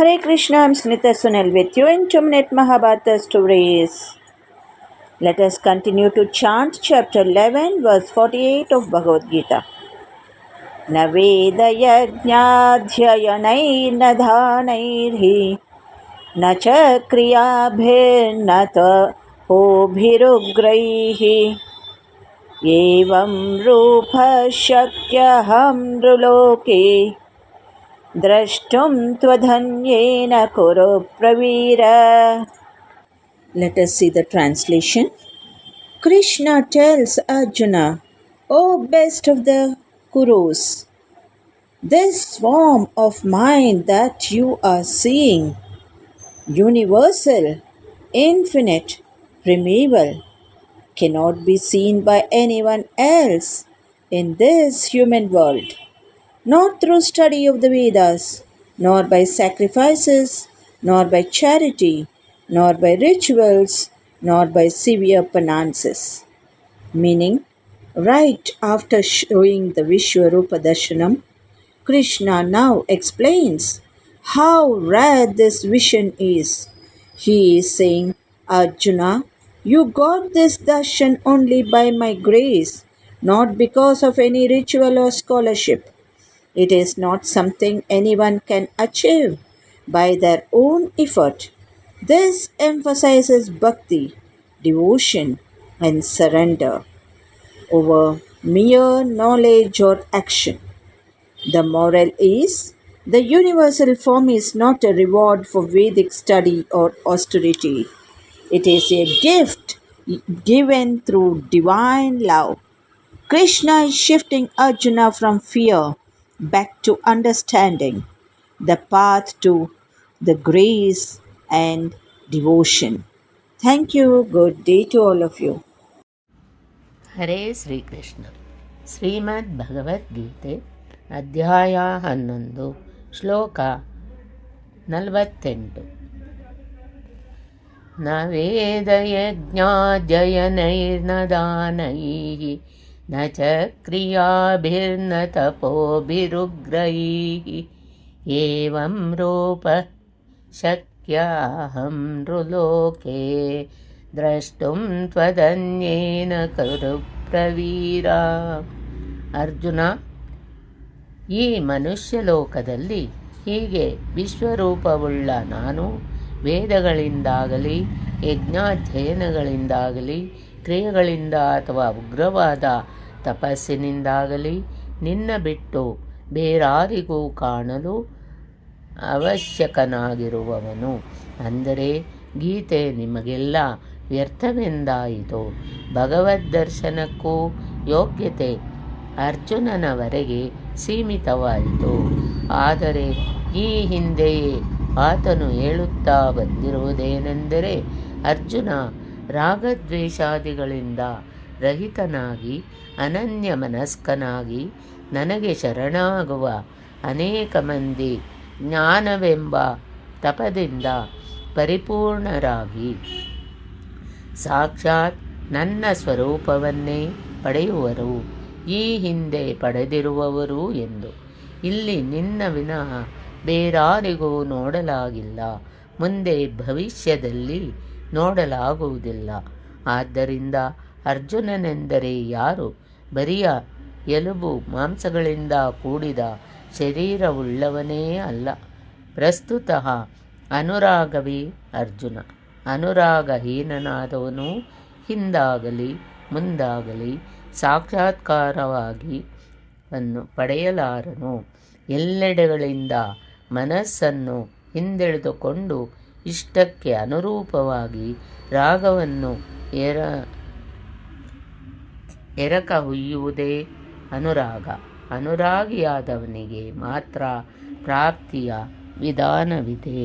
Hare Krishna, I'm Sunita Sunil with you in 2-minute Mahabharata stories. Let us continue to chant chapter 11, verse 48 of Bhagavad Gita. Na veda yajnadhyayanairna dhanairhi na cha kriyabhirna tapobirugraihi evam rupa shakyaham nruloke Drashtum tvadhanyena kuru pravira. Let us see the translation. Krishna tells Arjuna, O best of the Kurus, this form of mind that you are seeing, universal, infinite, primeval, cannot be seen by anyone else in this human world. Not through study of the Vedas, nor by sacrifices, nor by charity, nor by rituals, nor by severe penances. Meaning, right after showing the Vishwarupa Darshanam, Krishna now explains how rare this vision is. He is saying, Arjuna, you got this darshan only by my grace, not because of any ritual or scholarship. It is not something anyone can achieve by their own effort. This emphasizes bhakti, devotion, and surrender over mere knowledge or action. The moral is the universal form is not a reward for Vedic study or austerity. It is a gift given through divine love. Krishna is shifting Arjuna from fear back to understanding, the path to the grace and devotion. Thank you. Good day to all of you. ಹರೇ ಶ್ರೀಕೃಷ್ಣ. ಶ್ರೀಮದ್ ಭಗವದ್ಗೀತೆ ಅಧ್ಯಾಯ 11 ಶ್ಲೋಕ 48. ನ ವೇದಯಜ್ಞಾಧ್ಯಯನೈರ್ನ ದಾನೈಃ ನ ಚ ಕ್ರಿಯಾಭಿರ್ನ ತಪೋಭಿರುಗ್ರೈಃ ಏವಂ ರೂಪ ಶಕ್ಯಾಹಂ ನೃಲೋಕೆ ದ್ರಷ್ಟುಂ ತ್ವದನ್ಯೇನ ಕುರು ಪ್ರವೀರ. ಅರ್ಜುನ, ಈ ಮನುಷ್ಯಲೋಕದಲ್ಲಿ ಹೀಗೆ ವಿಶ್ವರೂಪವುಳ್ಳ ನಾನು ವೇದಗಳಿಂದಾಗಲಿ ಯಜ್ಞಾಧ್ಯಯನಗಳಿಂದಾಗಲಿ ಕ್ರಿಯೆಗಳಿಂದ ಅಥವಾ ಉಗ್ರವಾದ ತಪಸ್ಸಿನಿಂದಾಗಲಿ ನಿನ್ನ ಬಿಟ್ಟು ಬೇರಾರಿಗೂ ಕಾಣಲು ಅವಶ್ಯಕನಾಗಿರುವವನು. ಅಂದರೆ ಗೀತೆ ನಿಮಗೆಲ್ಲ ವ್ಯರ್ಥವೆಂದಾಯಿತು. ಭಗವದ್ದರ್ಶನಕ್ಕೂ ಯೋಗ್ಯತೆ ಅರ್ಜುನನವರೆಗೆ ಸೀಮಿತವಾಯಿತು. ಆದರೆ ಈ ಹಿಂದೆಯೇ ಆತನು ಹೇಳುತ್ತಾ ಬಂದಿರುವುದೇನೆಂದರೆ, ಅರ್ಜುನ ರಾಗದ್ವೇಷಾದಿಗಳಿಂದ ರಹಿತನಾಗಿ ಅನನ್ಯ ಮನಸ್ಕನಾಗಿ ನನಗೆ ಶರಣಾಗುವ ಅನೇಕ ಮಂದಿ ಜ್ಞಾನವೆಂಬ ತಪದಿಂದ ಪರಿಪೂರ್ಣರಾಗಿ ಸಾಕ್ಷಾತ್ ನನ್ನ ಸ್ವರೂಪವನ್ನೇ ಪಡೆಯುವರು, ಈ ಹಿಂದೆ ಪಡೆದಿರುವವರು ಎಂದು. ಇಲ್ಲಿ ನಿನ್ನ ವಿನಃ ಬೇರಾರಿಗೂ ನೋಡಲಾಗಿಲ್ಲ, ಮುಂದೆ ಭವಿಷ್ಯದಲ್ಲಿ ನೋಡಲಾಗುವುದಿಲ್ಲ. ಆದ್ದರಿಂದ ಅರ್ಜುನನೆಂದರೆ ಯಾರು? ಬರಿಯ ಎಲುಬು ಮಾಂಸಗಳಿಂದ ಕೂಡಿದ ಶರೀರವುಳ್ಳವನೇ ಅಲ್ಲ. ಪ್ರಸ್ತುತಃ ಅನುರಾಗವೇ ಅರ್ಜುನ. ಅನುರಾಗಹೀನನಾದವನು ಹಿಂದಾಗಲಿ ಮುಂದಾಗಲಿ ಸಾಕ್ಷಾತ್ಕಾರವಾಗಿ ಅನ್ನು ಪಡೆಯಲಾರನು. ಎಲ್ಲೆಡೆಗಳಿಂದ ಮನಸ್ಸನ್ನು ಹಿಂದೆಳೆದುಕೊಂಡು ಇಷ್ಟಕ್ಕೆ ಅನುರೂಪವಾಗಿ ರಾಗವನ್ನು ಎರಕ ಹುಯ್ಯುವುದೇ ಅನುರಾಗ. ಅನುರಾಗಿಯಾದವನಿಗೆ ಮಾತ್ರ ಪ್ರಾಪ್ತಿಯ ವಿಧಾನವಿದೆ.